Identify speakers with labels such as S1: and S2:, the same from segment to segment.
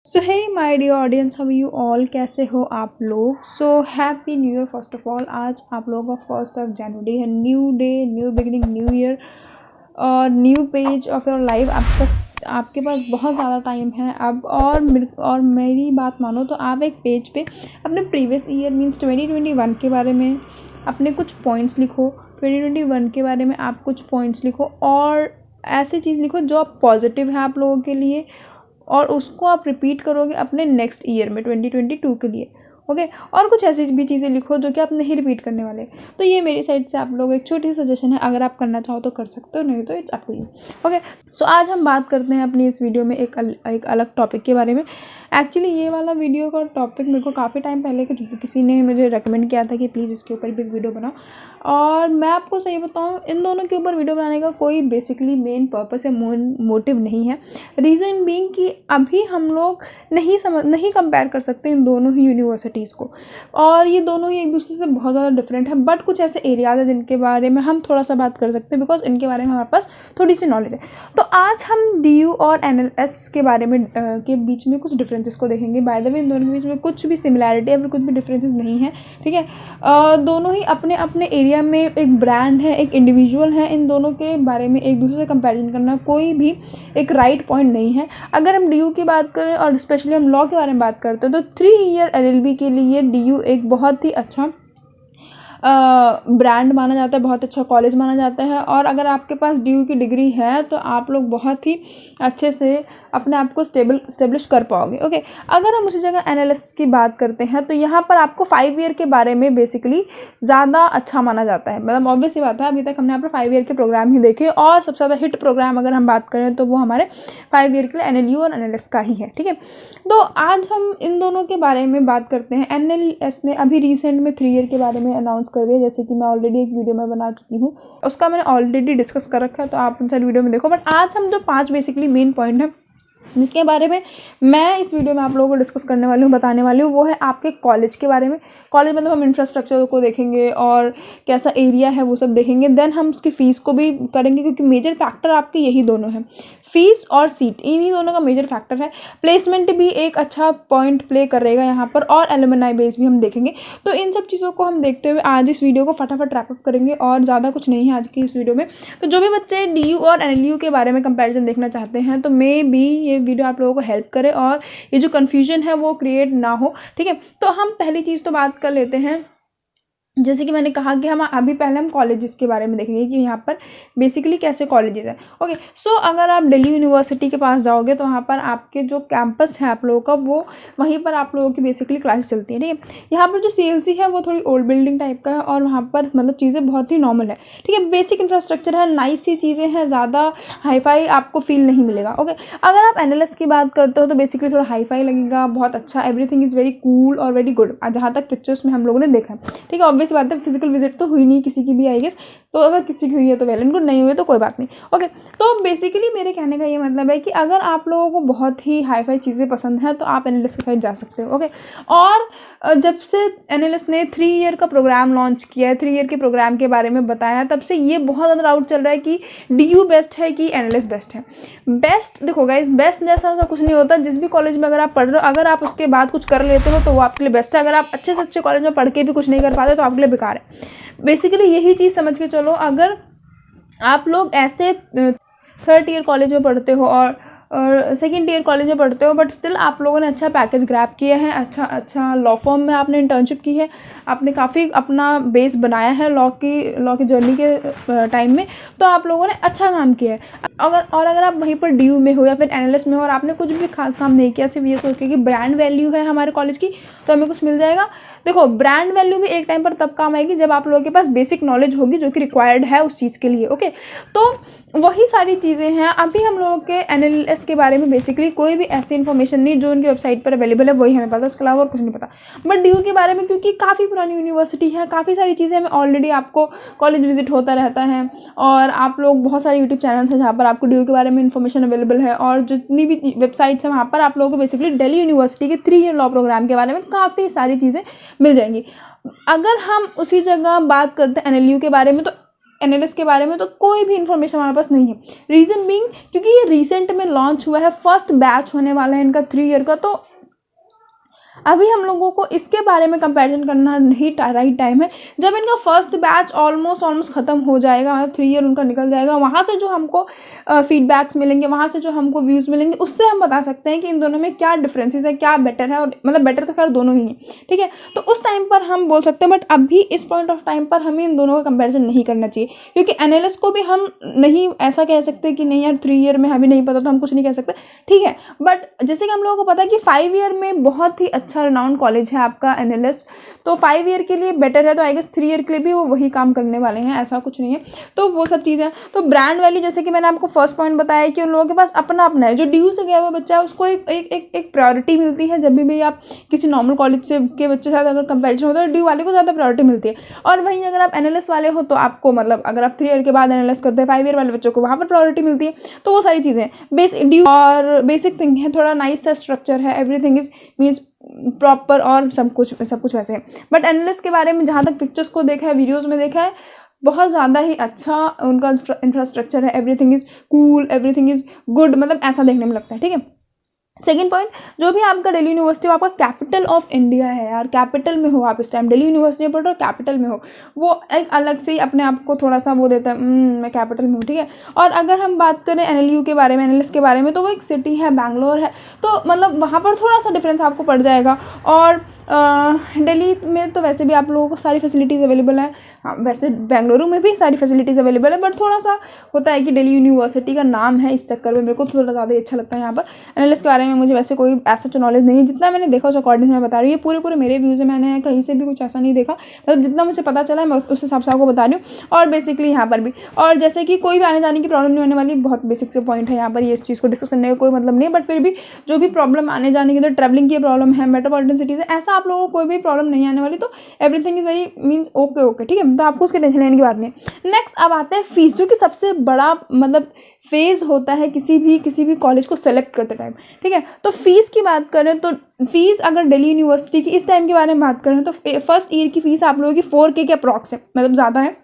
S1: So hey my dear audience, how you all, कैसे हो आप लोग। So happy new year. First of all आज आप लोगों का 1 जनवरी है। New day, new beginning, new year और new page of your life. आपके पास बहुत ज़्यादा टाइम है अब। और मेरी बात मानो तो आप एक पेज पे अपने प्रीवियस ईयर मीन्स 2021 के बारे में अपने कुछ पॉइंट्स लिखो। 2021 के बारे में आप कुछ पॉइंट्स लिखो और ऐसी चीज़ लिखो जो आप पॉजिटिव है आप लोगों के लिए, और उसको आप रिपीट करोगे अपने नेक्स्ट ईयर में 2022 के लिए। ओके, और कुछ ऐसी भी चीज़ें लिखो जो कि आप नहीं रिपीट करने वाले। तो ये मेरी साइड से आप लोग एक छोटी सी सजेशन है, अगर आप करना चाहो तो कर सकते हो, नहीं तो it's up to you. Okay, so आज हम बात करते हैं अपनी इस वीडियो में एक अलग टॉपिक के बारे में। एक्चुअली ये वाला वीडियो का टॉपिक मेरे को काफ़ी टाइम पहले किसी ने मुझे रेकमेंड किया था कि प्लीज़ इसके ऊपर भी एक वीडियो बनाओ, और मैं आपको सही बताऊँ इन दोनों के ऊपर वीडियो बनाने का कोई बेसिकली मेन पर्पस या मोटिव नहीं है। रीज़न बीइंग कि अभी हम लोग नहीं कंपेयर कर सकते इन दोनों ही यूनिवर्सिटीज़ को, और ये दोनों ही एक दूसरे से बहुत ज़्यादा डिफरेंट है। बट कुछ ऐसे एरियाज़ हैं जिनके बारे में हम थोड़ा सा बात कर सकते हैं, बिकॉज इनके बारे में हमारे पास थोड़ी सी नॉलेज है। तो आज हम DU और NLS के बारे में के बीच में कुछ डिफरेंसेस को देखेंगे। बाय द वे इन दोनों के बीच में कुछ भी सिमिलैरिटी या फिर कुछ भी डिफरेंसेस नहीं है, ठीक है। दोनों ही अपने अपने एरिया में एक ब्रांड है, एक इंडिविजुअल है। इन दोनों के बारे में एक दूसरे से कंपैरिजन करना कोई भी एक राइट पॉइंट नहीं है। अगर हम DU की बात करें और स्पेशली हम लॉ के बारे में बात करते हैं तो 3 ईयर LLB के लिए DU एक बहुत ही अच्छा ब्रांड माना जाता है, बहुत अच्छा कॉलेज माना जाता है। और अगर आपके पास DU की डिग्री है तो आप लोग बहुत ही अच्छे से अपने आप को स्टेब्लिश कर पाओगे। ओके, अगर हम उसी जगह NLS की बात करते हैं तो यहाँ पर आपको 5 ईयर के बारे में बेसिकली ज़्यादा अच्छा माना जाता है। मतलब ऑब्वियस ही बात है, अभी तक हमने यहाँ पर 5 ईयर के प्रोग्राम ही देखे, और सबसे ज़्यादा हिट प्रोग्राम अगर हम बात करें तो वो हमारे 5 ईयर के लिए NLU और NLS का ही है, ठीक है। तो आज हम इन दोनों के बारे में बात करते हैं। NLS ने अभी रिसेंट में 3 ईयर के बारे में अनाउंस कर दिया, जैसे कि मैं ऑलरेडी एक वीडियो में बना चुकी हूँ, उसका मैंने ऑलरेडी डिस्कस कर रखा है, तो आप उन सारी वीडियो में देखो। बट आज हम जो 5 बेसिकली मेन पॉइंट है जिसके बारे में मैं इस वीडियो में आप लोगों को डिस्कस करने वाली हूँ, बताने वाली हूँ, वो है आपके कॉलेज के बारे में। कॉलेज मतलब हम इंफ्रास्ट्रक्चर को देखेंगे और कैसा एरिया है वो सब देखेंगे। देन हम उसकी फ़ीस को भी करेंगे, क्योंकि मेजर फैक्टर आपके यही दोनों हैं, फ़ीस और सीट, इन्हीं दोनों का मेजर फैक्टर है। प्लेसमेंट भी एक अच्छा पॉइंट प्ले करेगा यहाँ पर, और एलुमनाई बेस भी हम देखेंगे। तो इन सब चीज़ों को हम देखते हुए आज इस वीडियो को फटाफट रैपअप करेंगे, और ज़्यादा कुछ नहीं है आज की इस वीडियो में। तो जो भी बच्चे DU और NLU के बारे में कंपैरिजन देखना चाहते हैं तो मे बी ये वीडियो आप लोगों को हेल्प करे और ये जो कन्फ्यूजन है वो क्रिएट ना हो, ठीक है। तो हम पहली चीज़ तो बात कर लेते हैं, जैसे कि मैंने कहा कि हम कॉलेजेस के बारे में देखेंगे कि यहाँ पर बेसिकली कैसे कॉलेजेस हैं। ओके, सो अगर आप दिल्ली यूनिवर्सिटी के पास जाओगे तो वहाँ पर आपके जो कैंपस है आप लोगों का, वो वहीं पर आप लोगों की बेसिकली क्लासेस चलती हैं, ठीक है। यहाँ पर जो CLC है वो थोड़ी ओल्ड बिल्डिंग टाइप का है, और वहाँ पर मतलब चीज़ें बहुत ही नॉर्मल है, ठीक है। बेसिक इंफ्रास्ट्रक्चर है, नाइस सी चीज़ें हैं, ज़्यादा हाईफाई आपको फील नहीं मिलेगा। ओके, अगर आप NLS की बात करते हो तो बेसिकली थोड़ा हाईफाई लगेगा, बहुत अच्छा, एवरीथिंग इज़ वेरी कूल और वेरी गुड, जहाँ तक पिक्चर्स में हम लोगों ने देखा है, ठीक है। ऑब्वियस बात है, फिजिकल विजिट तो हुई नहीं किसी की भी आई गेस, तो अगर किसी की हुई है तो वेल एंड गुड, नहीं हुई तो कोई बात नहीं। ओके, तो बेसिकली मेरे कहने का ये मतलब है कि अगर आप लोगों को बहुत ही हाईफाई चीज़ें पसंद हैं तो आप NLS के साइड जा सकते हो। ओके, और जब से NLS ने 3 ईयर का प्रोग्राम लॉन्च किया है, 3 ईयर के प्रोग्राम के बारे में बताया, तब से ये बहुत ज़्यादा डाउट चल रहा है कि DU बेस्ट है कि NLS बेस्ट है। बेस्ट देखो गाइज, बेस्ट जैसा ऐसा कुछ नहीं होता। जिस भी कॉलेज में अगर आप पढ़ रहे हो, अगर आप उसके बाद कुछ कर लेते हो तो वो आपके लिए बेस्ट है। अगर आप अच्छे से अच्छे कॉलेज में पढ़ के भी कुछ नहीं कर पाते तो आपके लिए बेकार है। बेसिकली यही चीज़ समझ के चलो। अगर आप लोग ऐसे 3rd ईयर कॉलेज में पढ़ते हो और 2nd ईयर कॉलेज में पढ़ते हो, बट स्टिल आप लोगों ने अच्छा पैकेज ग्रैब किया है, अच्छा लॉ फॉर्म में आपने इंटर्नशिप की है, आपने काफ़ी अपना बेस बनाया है लॉ की जर्नी के टाइम में, तो आप लोगों ने अच्छा काम किया है। अगर आप वहीं पर DU में हो या फिर NLS में हो और आपने कुछ भी खास काम नहीं किया, सिर्फ ये सोच के कि ब्रांड वैल्यू है हमारे कॉलेज की तो हमें कुछ मिल जाएगा, देखो ब्रांड वैल्यू भी एक टाइम पर तब काम आएगी जब आप लोगों के पास बेसिक नॉलेज होगी जो कि रिक्वायर्ड है उस चीज़ के लिए। ओके, तो वही सारी चीज़ें हैं। अभी हम लोगों के NLS के बारे में बेसिकली कोई भी ऐसी इन्फॉर्मेशन नहीं जो उनकी वेबसाइट पर अवेलेबल है, वही हमें पता है, उसके अलावा और कुछ नहीं पता। बट DU के बारे में क्योंकि काफ़ी पुरानी यूनिवर्सिटी है, काफ़ी सारी चीज़ें हमें ऑलरेडी आपको कॉलेज विजिट होता रहता है, और आप लोग बहुत सारे यूट्यूब चैनल हैं जहाँ पर आपको DU के बारे में इन्फॉर्मेशन अवेलेबल है, और जितनी भी वेबसाइट्स हैं वहाँ पर आप लोगों को बेसिकली दिल्ली यूनिवर्सिटी के 3 ईयर लॉ प्रोग्राम के बारे में काफ़ी सारी चीज़ें मिल जाएंगी। अगर हम उसी जगह बात करते हैं NLU के बारे में, तो एनालिस्ट के बारे में तो कोई भी इन्फॉर्मेशन हमारे पास नहीं है। रीज़न बीइंग क्योंकि ये रिसेंट में लॉन्च हुआ है, फर्स्ट बैच होने वाला है इनका 3 ईयर का, तो अभी हम लोगों को इसके बारे में कंपैरिजन करना नहीं राइट टाइम है। जब इनका फर्स्ट बैच ऑलमोस्ट ख़त्म हो जाएगा, मतलब 3 ईयर उनका निकल जाएगा, वहाँ से जो हमको फीडबैक्स मिलेंगे, वहाँ से जो हमको व्यूज़ मिलेंगे, उससे हम बता सकते हैं कि इन दोनों में क्या डिफरेंसेस है, क्या बेटर है, और मतलब बेटर तो खैर दोनों ही हैं, ठीक है। तो उस टाइम पर हम बोल सकते हैं, बट अभी इस पॉइंट ऑफ टाइम पर हमें इन दोनों का कंपेरिजन नहीं करना चाहिए, क्योंकि एनालिस्ट को भी हम नहीं ऐसा कह सकते कि नहीं यार 3 ईयर में हमें नहीं पता तो हम कुछ नहीं कह सकते, ठीक है। बट जैसे कि हम लोगों को पता है कि 5 ईयर में बहुत ही अच्छा रिनाउंड कॉलेज है आपका एनालिस्ट, तो 5 ईयर के लिए बेटर है, तो आई गेस 3 ईयर के लिए भी वो वही काम करने वाले हैं, ऐसा कुछ नहीं है। तो वो सब चीज़ें, तो ब्रांड वैल्यू जैसे कि मैंने आपको फर्स्ट पॉइंट बताया कि उन लोगों के पास अपना अपना है। जो ड्यू से गया हुआ बच्चा है उसको एक प्रायोरिटी मिलती है, जब भी आप किसी नॉर्मल कॉलेज से के बच्चे के साथ अगर कंपेरिजन होता है तो ड्यू वाले को ज़्यादा प्रायोरिटी मिलती है। और वहीं अगर आप एनालिस्ट वाले हो तो आपको मतलब अगर आप 3 ईयर के बाद एनालिस्ट करते हैं 5 ईयर वाले बच्चों को वहाँ पर प्रायोरिटी मिलती है। तो वो सारी चीज़ें ड्यू और बेसिक थिंग है, थोड़ा नाइस सा स्ट्रक्चर है, एवरीथिंग इज मीन्स प्रॉपर और सब कुछ वैसे है। बट एनालिस्ट के बारे में जहाँ तक पिक्चर्स को देखा है, वीडियोस में देखा है, बहुत ज़्यादा ही अच्छा उनका इंफ्रास्ट्रक्चर है, everything is cool, everything is good, मतलब ऐसा देखने में लगता है, ठीक है। सेकेंड पॉइंट, जो भी आपका दिल्ली यूनिवर्सिटी, आपका कैपिटल ऑफ इंडिया है यार, कैपिटल में हो आप इस टाइम, दिल्ली यूनिवर्सिटी में पढ़ो और कैपिटल में हो, वो एक अलग से ही अपने आप को थोड़ा सा वो देता है, मैं कैपिटल में हूँ, ठीक है। और अगर हम बात करें एनएलयू के बारे में, एनालिस्ट के बारे में, तो वो एक सिटी है, बैंगलोर है, तो मतलब वहाँ पर थोड़ा सा डिफरेंस आपको पड़ जाएगा। और दिल्ली में तो वैसे भी आप लोगों को सारी फैसिलिटीज़ अवेलेबल है, हाँ वैसे बेंगलुरु में भी सारी फैसिलिटीज़ अवेलेबल है, बट थोड़ा सा होता है कि दिल्ली यूनिवर्सिटी का नाम है, इस चक्कर में मेरे को थोड़ा ज़्यादा ही अच्छा लगता है यहाँ पर। एनालिस्ट के बारे में मुझे वैसे कोई ऐसा नॉलेज नहीं है, जितना मैंने देखा उस अकॉर्डिंग मैं बता रही हूँ, पूरे मेरे व्यूज़ है, मैंने कहीं से भी कुछ ऐसा नहीं देखा, मतलब जितना मुझे पता चला है मैं उस हिसाब से आपको बता रही हूँ। और बेसिकली यहाँ पर भी, और जैसे कि कोई भी आने जाने की प्रॉब्लम नहीं होने वाली, बहुत बेसिक से पॉइंट है यहाँ पर, ये इस चीज़ को डिस्कस करने का कोई मतलब नहीं, बट फिर भी जो भी प्रॉब्लम आने जाने की, तो ट्रैवलिंग की प्रॉब्लम है, मेट्रोपॉलिटन सिटीज़ है, ऐसा आप लोगों को कोई भी प्रॉब्लम नहीं आने वाली, तो everything is very means okay, ठीक है, तो आपको उसकी टेंशन लेने की बात नहीं है। नेक्स्ट अब आते हैं फीस, जो कि सबसे बड़ा मतलब फेज़ होता है किसी भी कॉलेज को सेलेक्ट करते टाइम, ठीक है। तो फीस की बात करें तो फीस अगर दिल्ली यूनिवर्सिटी की इस टाइम के बारे में बात करें तो फर्स्ट ईयर की फीस आप लोगों की 4K के अप्रॉक्स है, मतलब ज़्यादा है,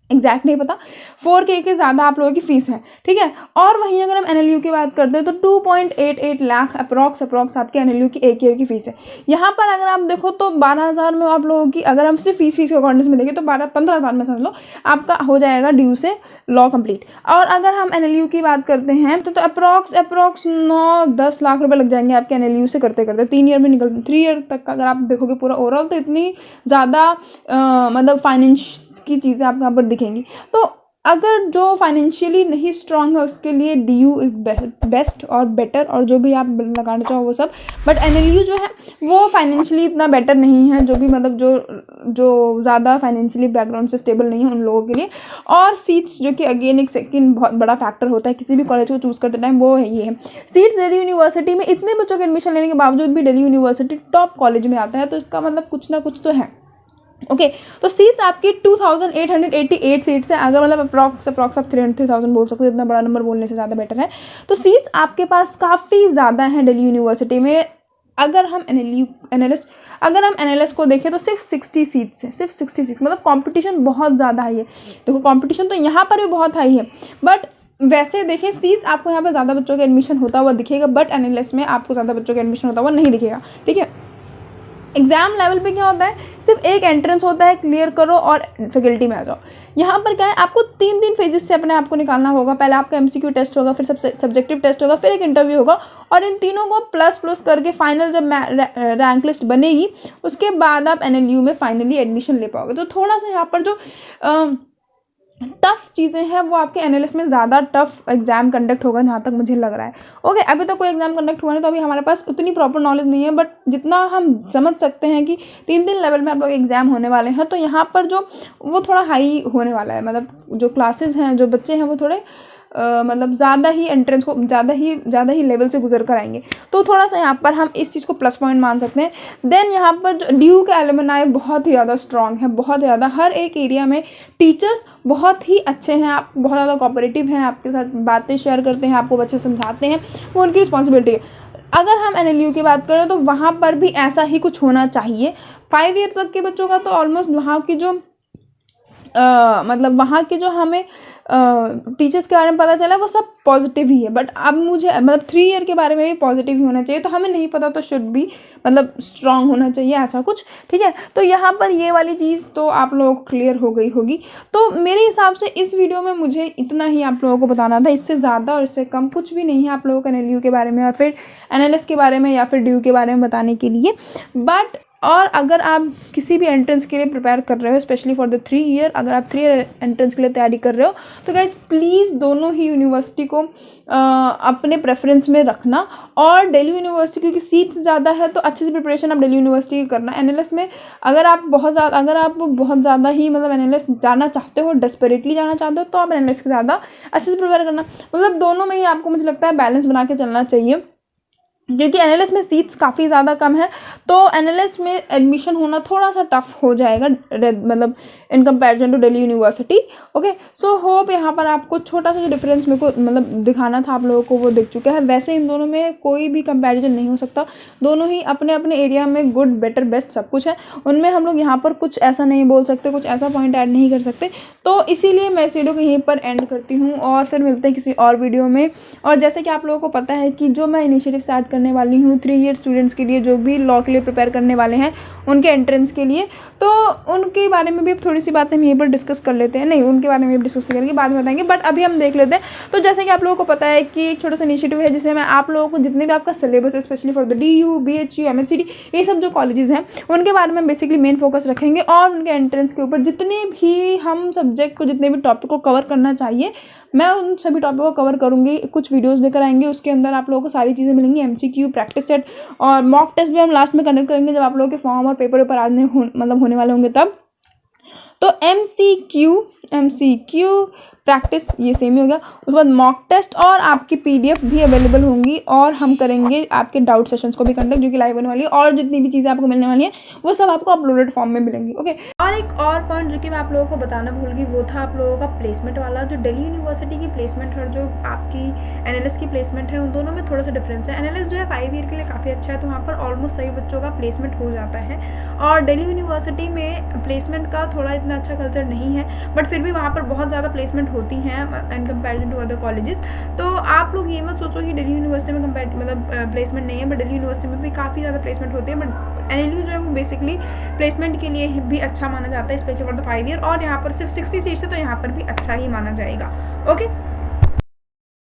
S1: एग्जैक्ट नहीं पता, 4K के ज़्यादा आप लोगों की फ़ीस है, ठीक है। और वहीं अगर हम एनएलयू की बात करते हैं तो 2.88 लाख अप्रॉक्स आपके एनएलयू की एक ईयर की फ़ीस है। यहाँ पर अगर आप देखो तो 12,000 में आप लोगों की, अगर हम सिर्फ फीस के अकॉर्डिंग में देखें तो 15,000 में समझ लो आपका हो जाएगा ड्यू से लॉ कंप्लीट। और अगर हम एनएलयू की बात करते हैं तो अप्रॉक्स 9-10 लाख रुपये लग जाएंगे आपके एनएलयू से करते 3 ईयर में निकल 3 ईयर तक का अगर आप देखोगे पूरा ओवरऑल, तो इतनी ज़्यादा मतलब फाइनेंस की चीज़ें आपको यहाँ पर दिखेंगी। तो अगर जो फाइनेंशियली नहीं स्ट्रांग है उसके लिए DU इज़ बेस्ट और बेटर, और जो भी आप लगाना चाहो वो सब। बट एनएलयू जो है वो फाइनेंशियली इतना बेटर नहीं है, जो भी मतलब जो ज़्यादा फाइनेंशियली बैकग्राउंड से स्टेबल नहीं है उन लोगों के लिए। और सीट्स, जो कि अगेन एक सेकेंड बहुत बड़ा फैक्टर होता है किसी भी कॉलेज को चूज़ करते टाइम, वो है ये है सीट्स। दिल्ली यूनिवर्सिटी में इतने बच्चों के एडमिशन लेने के बावजूद भी दिल्ली यूनिवर्सिटी टॉप कॉलेज में आता है, तो इसका मतलब कुछ ना कुछ तो है, ओके। तो सीट्स आपकी 2888 सीट्स है, अगर मतलब अप्रॉक्स आप 300,000 बोल सकते हो, इतना बड़ा नंबर बोलने से ज़्यादा बेटर है। तो सीट्स आपके पास काफ़ी ज़्यादा हैं दिल्ली यूनिवर्सिटी में। अगर हम एनालिस्ट को देखें तो सिर्फ 60 सीट्स है, सिर्फ 66, मतलब कंपटीशन बहुत ज़्यादा हाई है। देखो कंपटीशन तो यहाँ पर भी बहुत हाई है, बट वैसे देखें सीट्स आपको यहाँ पर ज़्यादा बच्चों का एडमिशन होता हुआ दिखेगा, बट एनालिस्ट में आपको ज़्यादा बच्चों का एडमिशन होता हुआ नहीं दिखेगा, ठीक है। एग्जाम लेवल पे क्या होता है, सिर्फ एक एंट्रेंस होता है, क्लियर करो और फैकल्टी में आ जाओ। यहाँ पर क्या है, आपको 3 फेजेस से अपने आप को निकालना होगा। पहले आपका MCQ टेस्ट होगा, फिर सब्जेक्टिव टेस्ट होगा, फिर एक इंटरव्यू होगा, और इन तीनों को प्लस करके फाइनल जब रैंक लिस्ट बनेगी उसके बाद आप एनएलयू में फाइनली एडमिशन ले पाओगे। तो थोड़ा सा यहाँ पर जो टफ चीज़ें हैं वो आपके एनालिस्ट में ज़्यादा टफ एग्जाम कंडक्ट होगा, जहाँ तक मुझे लग रहा है, ओके। अभी तो कोई एग्जाम कंडक्ट हुआ नहीं, तो अभी हमारे पास उतनी प्रॉपर नॉलेज नहीं है, बट जितना हम समझ सकते हैं कि 3 लेवल में आप लोग एग्जाम होने वाले हैं, तो यहाँ पर जो वो थोड़ा हाई होने वाला है, मतलब जो क्लासेस हैं, जो बच्चे हैं वो थोड़े मतलब ज़्यादा ही एंट्रेंस को ज़्यादा ही लेवल से गुजर कर आएंगे। तो थोड़ा सा यहाँ पर हम इस चीज़ को प्लस पॉइंट मान सकते हैं। देन यहाँ पर जो ड्यू के एलुमनाई बहुत ही ज़्यादा स्ट्रॉन्ग है, बहुत ज़्यादा, हर एक एरिया में टीचर्स बहुत ही अच्छे हैं, आप बहुत ज़्यादा कोऑपरेटिव हैं, आपके साथ बातें शेयर करते हैं, आपको बच्चे समझाते हैं, वो उनकी रिस्पॉन्सिबिलिटी है। अगर हम एनएलयू की बात करें तो वहाँ पर भी ऐसा ही कुछ होना चाहिए। 5 ईयर तक के बच्चों का तो ऑलमोस्ट वहाँ की जो मतलब वहाँ के जो हमें टीचर्स के बारे में पता चला वो सब पॉजिटिव ही है, बट अब मुझे मतलब 3 ईयर के बारे में भी पॉजिटिव ही होना चाहिए, तो हमें नहीं पता तो शुड भी मतलब स्ट्रांग होना चाहिए ऐसा कुछ, ठीक है। तो यहाँ पर ये वाली चीज़ तो आप लोगों को क्लियर हो गई होगी। तो मेरे हिसाब से इस वीडियो में मुझे इतना ही आप लोगों को बताना था, इससे ज़्यादा और इससे कम कुछ भी नहीं है आप लोगों को एनएलयू के बारे में और फिर एनएलएस के बारे में या फिर ड्यू के बारे में बताने के लिए। बट और अगर आप किसी भी एंट्रेंस के लिए प्रिपेयर कर रहे हो, स्पेशली फॉर द 3 ईयर, अगर आप 3 ईयर एंट्रेंस के लिए तैयारी कर रहे हो तो गाइस प्लीज़ दोनों ही यूनिवर्सिटी को अपने प्रेफरेंस में रखना। और दिल्ली यूनिवर्सिटी क्योंकि सीट्स ज़्यादा है तो अच्छे से प्रिपरेशन आप दिल्ली यूनिवर्सिटी की करना। एनएलएस में अगर आप बहुत ज़्यादा ही मतलब एनएलएस जाना चाहते हो, डेस्परेटली जाना चाहते हो, तो आप एनएलएस के ज़्यादा अच्छे से प्रिपेयर करना। मतलब दोनों में ही आपको मुझे लगता है बैलेंस बना के चलना चाहिए, क्योंकि एनएलएस में सीट्स काफ़ी ज़्यादा कम है, तो एनएलएस में एडमिशन होना थोड़ा सा टफ हो जाएगा मतलब in comparison to Delhi university. Okay, so hope यहाँ पर आपको छोटा सा जो डिफरेंस मेरे को मतलब दिखाना था आप लोगों को वो दिख चुका है। वैसे इन दोनों में कोई भी कंपैरिजन नहीं हो सकता, दोनों ही अपने अपने एरिया में गुड बेटर बेस्ट सब कुछ है, उनमें हम लोग यहाँ पर कुछ ऐसा नहीं बोल सकते, कुछ ऐसा पॉइंट ऐड नहीं कर सकते। तो इसीलिए मैं इस वीडियो को यहीं पर एंड करती हूँ और फिर मिलते हैं किसी और वीडियो में। और जैसे कि आप लोगों को पता है कि जो मैं इनिशिएटिव स्टार्ट करने वाली हूँ 3 ईयर स्टूडेंट्स के लिए, जो भी लॉ के लिए प्रिपेयर करने वाले हैं उनके एंट्रेंस के लिए, तो उनके बारे में भी थोड़ी सी बातें हम यहीं पर डिस्कस कर लेते हैं। नहीं, उनके बारे में भी डिस्कस करेंगे, बाद में बताएंगे, बट अभी हम देख लेते हैं। तो जैसे कि आप लोगों को पता है कि एक छोटा सा इनिशिएटिव है जिसमें मैं आप लोगों को जितने भी आपका सिलेबस है, specially for the DU, BHU, MHCD, ये सब जो कॉलेजेस हैं उनके बारे में बेसिकली मेन फोकस रखेंगे और उनके एंट्रेंस के ऊपर जितने भी हम सब्जेक्ट को, जितने भी टॉपिक को कवर करना चाहिए, मैं उन सभी टॉपिक को कवर करूँगी। कुछ वीडियोस लेकर आएंगे, उसके अंदर आप लोगों को सारी चीज़ें मिलेंगी, MCQ, प्रैक्टिस सेट और मॉक टेस्ट भी हम लास्ट में कंडक्ट करेंगे जब आप लोगों के फॉर्म और पेपर मतलब होने वाले होंगे तब। तो MCQ प्रैक्टिस ये सेम ही हो गया, उसके बाद मॉक टेस्ट और आपकी PDF भी अवेलेबल होंगी और हम करेंगे आपके डाउट सेशंस को भी कंडक्ट जो कि लाइव होने वाली है, और जितनी भी चीज़ें आपको मिलने वाली हैं वो सब आपको अपलोडेड फॉर्म में मिलेंगी। ओके, और एक और पॉइंट जो कि मैं आप लोगों को बताना भूल गई वो था आप लोगों का प्लेसमेंट वाला। जो दिल्ली यूनिवर्सिटी की प्लेसमेंट और जो आपकी एनएलएस की प्लेसमेंट है उन दोनों में थोड़ा सा डिफरेंस है। एनएलएस जो है 5 ईयर के लिए काफ़ी अच्छा है, तो वहाँ पर ऑलमोस्ट सभी बच्चों का प्लेसमेंट हो जाता है, और दिल्ली यूनिवर्सिटी में प्लेसमेंट का थोड़ा इतना अच्छा कल्चर नहीं है, बट फिर भी वहाँ पर बहुत ज़्यादा प्लेसमेंट होती हैं in comparison to other colleges. तो आप लोग ये मत सोचो कि दिल्ली यूनिवर्सिटी में मतलब प्लेसमेंट नहीं है, बट दिल्ली यूनिवर्सिटी में भी काफ़ी ज़्यादा प्लेसमेंट होती है। बट एनएलयू जो है वो बेसिकली प्लेसमेंट के लिए भी अच्छा माना जाता है, स्पेशली फॉर द 5 ईयर, और यहाँ पर सिर्फ 60 सीट्स है तो यहाँ पर भी अच्छा ही माना जाएगा। ओके।